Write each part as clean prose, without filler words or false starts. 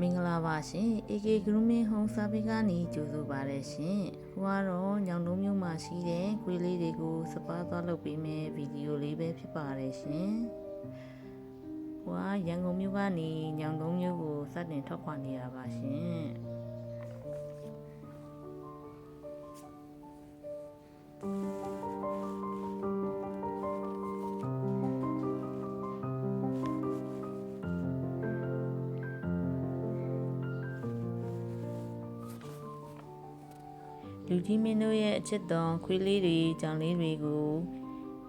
မင်္ဂလာပါရှင် AK Grooming Home Service ကနေကြိုဆိုပါရရှင်။ဟိုကတော့ညောင်တုံးမြို့မှာရှိတဲ့ခွေးလေးတွေကိုစပါးသွားလုပ်ပေးမယ်ဗီဒီယိုလေးပဲဖြစ်ပါတယ်ရှင်။ဟိုကရန်ကုန်မြို့ကနေညောင်တုံးမြို့ကိုစတင်ထွက်ခွာနေတာပါရှင်။လူကြီးမင်းတို့ရဲ့အချစ်တော်ခွေးလေးတွေကြောင်လေးတွေကို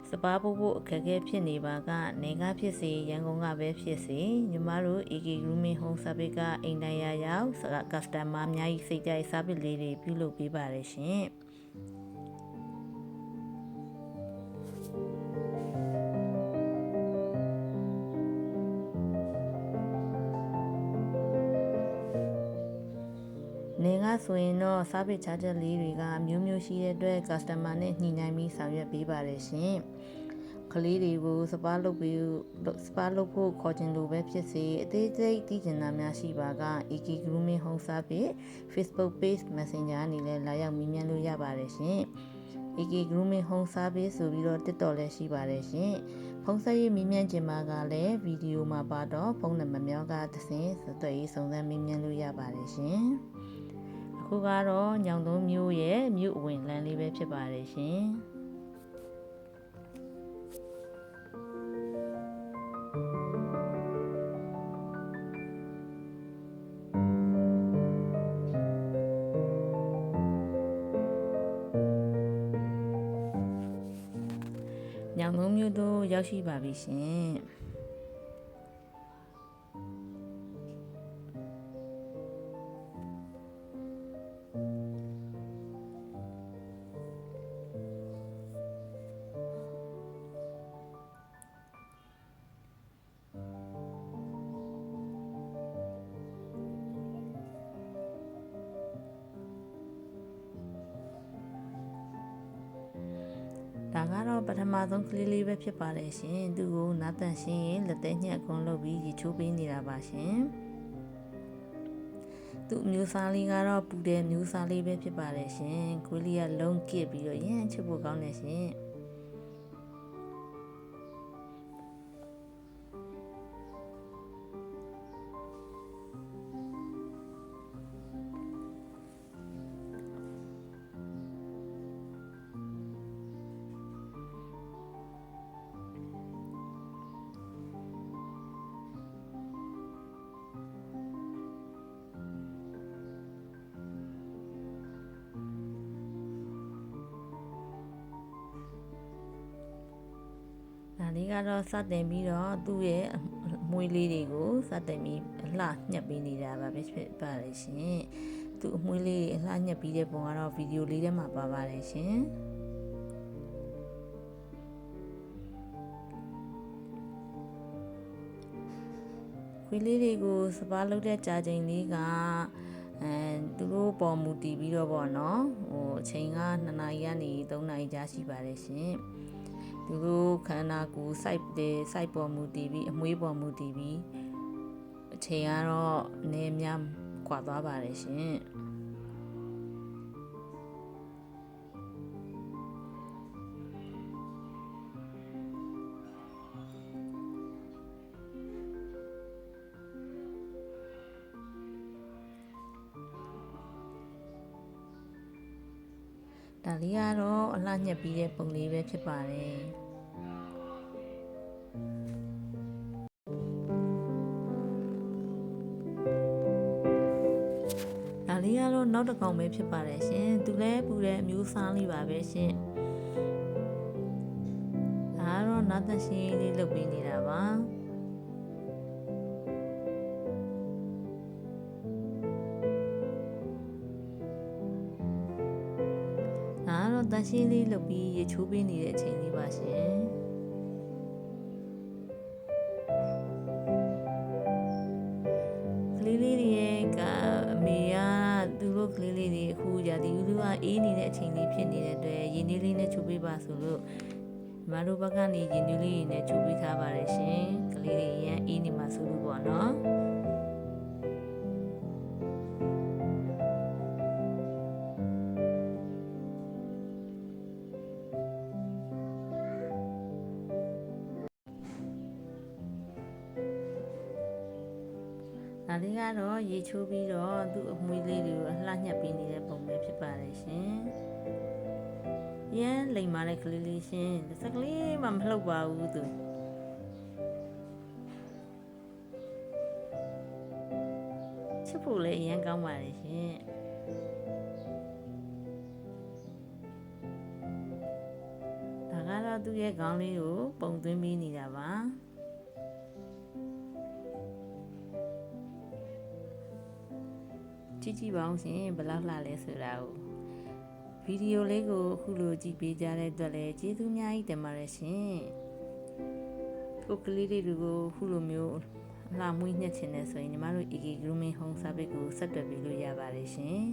စပါးဖို့အခက်အခဲဖြစ်နေပါကနေကဖြစ်စေရန်ကုန်ကပဲဖြစ်စေညီမတို့ AK Grooming Home Service ကအိမ်တိုင်ရာရောက် customer အများကြီးစိတ်ကြိုက် service လေးတွေပြုလုပ်ပေးပါတယ်ရှင်နေကဆိုရင်တော့ service charger လေးတွေကအမျိုးမျိုးရှိတဲ့အတွက် customer နဲ့ညှိနှိုင်းပြီးဆောင်ရွက်ပေးပါတယ်ရှင်။ကလေးတွေကိုစပါးလုပ်ဖို့ခေါ်ချင်လို့ပဲဖြစ်စေအသေးစိတ်သိချင်တာများရှိပါက AK Grooming Home Service Facebook page Messenger အနေနဲ့လာရောက်မေးမြန်းလို့ရပါတယ်ရှင်။ AK Grooming Home Service ဆိုပြီးတော့ TikTok လည်းရှိပါတယ်ရှင်။ဖုန်းဆက်ရေးမေးမြန်းချင်ပါကလည်းဗီဒီယိုမှာပါတော့ဖုန်းနံပါတ်များကတစ်ဆင့်ဆက်သွယ်ရေးစုံစမ်းမေးမြန်းလို့ရပါတယ်ရှင်။အခုကတော့ညောင်တုံးမြို့ရဲ့မြို့အဝင်လမ်းလေးပဲဖြစ်ပါတယ်ရှင်ညောင်တုံးမြို့တို့ရောက်ရှိပါပြီရှင်ဒါကတော့ပထမဆုံးကလေးလေးပဲဖြစ်ပါတယ်ရှင်သူကိုနားတန်ရှင်းရင်လက်သေးညှက်အကုန်လုပ်ပြီးရေချိုးပေးနေတာပါရှင်သူ့မျိုးစားလေးကတော့ပူတဲ့မျိုးစားလေးပဲဖြစ်ပါတယ်ရှင်ခွေးလေးကလုံးကစ်ပြီးတော့ရမ်းချစ်ဖို့ကောင်းတယ်ရှင်ဒါလေးကတော့စတင်ပြီးတော့သူ့ရဲ့မွေးလေးတွေကိုစတင်ပြီးအလှညှက်ပေးနေတာပါပဲဖြစ်ပါတယ်ရှင်သူ့အမွေးလေးတွေအလှညှက်ပြီးတဲ့ပုံကတော့ဗီဒီယိုလေးထဲမှာပါပါတယ်ရှင်ခွေးလေးတွေကိုစပါးလုပ်တဲ့ကြာချိန်လေးကသူတို့ပေါ်မူတည်ပြီးတော့ပေါ့နော်အချိန်က2နာရီကနေ3နာရီကြာရှိပါတယ်ရှင်သူတို့ခန္ဓာကိုယ် site ပေါ်မူတည်ပြီးအမွှေးပေါ်မူတည်ပြီးအချိန်ကတော့နည်းများကွာသွားပါတယ်ရှင်ဒါလေးကတော့အလှညှက်ပြီးတဲ့ပုံလေးပဲဖြစ်ပါတယ်ဒါလေးကတော့နောက်တစ်ကောင်ပဲဖြစ်ပါတယ်ရှင်သူလည်းပူတဲ့အမျိုးအစားလေးပါပဲရှင်ဒါကတော့နားသရှင်းလေးလုပ်ပေးနေတာပါတန်ရှင်းလေးလုပ်ပြီးရေချိုးပေးနေတဲ့အချိန်လေးပါရှင်ကလေးလေးတွေရဲ့ကအမေကသူတို့ကလေးလေးတွေအခုရာသီဥတုကအေးနေတဲ့အချိန်လေးဖြစ်နေတဲ့အတွက်ရေနည်းလေးနဲ့ချိုးပေးပါဆိုလို့မတို့ဘက်ကနေရေနည်းလေးနဲ့ချိုးပေးထားပါတယ်ရှင်ကလေးတွေ လေးကတော့ရေချိုးပြီးတော့သူ့အမွှေးလေးတွေကိုလှညှက်ပေးနေတဲ့ပုံပဲဖြစ်ပါတယ်ရှင်ရမ်းလိမ်မာတဲ့ကလေးလေးရှင်စက်ကလေးမှမလှုပ်ပါဘူးသူချစ်ဖို့လည်းအရင်ကောင်းပါတယ်ရှင်ဒါကတော့သူ့ရဲ့ခေါင်းလေးကိုပုံသွင်းပေးနေတာပါကြည့်ပါအောင်ရှင်ဘယ်လောက်လှလဲဆိုတာကိုဗီဒီယိုလေးကိုအခုလိုကြည့်ပေးကြတဲ့အတွက်လည်းကျေးဇူးအများကြီးတင်ပါတယ်ရှင်ကိုကလေးတွေကိုအခုလိုမျိုးလှမွေးညှက်ချင်တယ်ဆိုရင်ညီမတို့ EK Grooming Home Service ကိုဆက်သွယ်ပြီးလို့ရပါတယ်ရှင်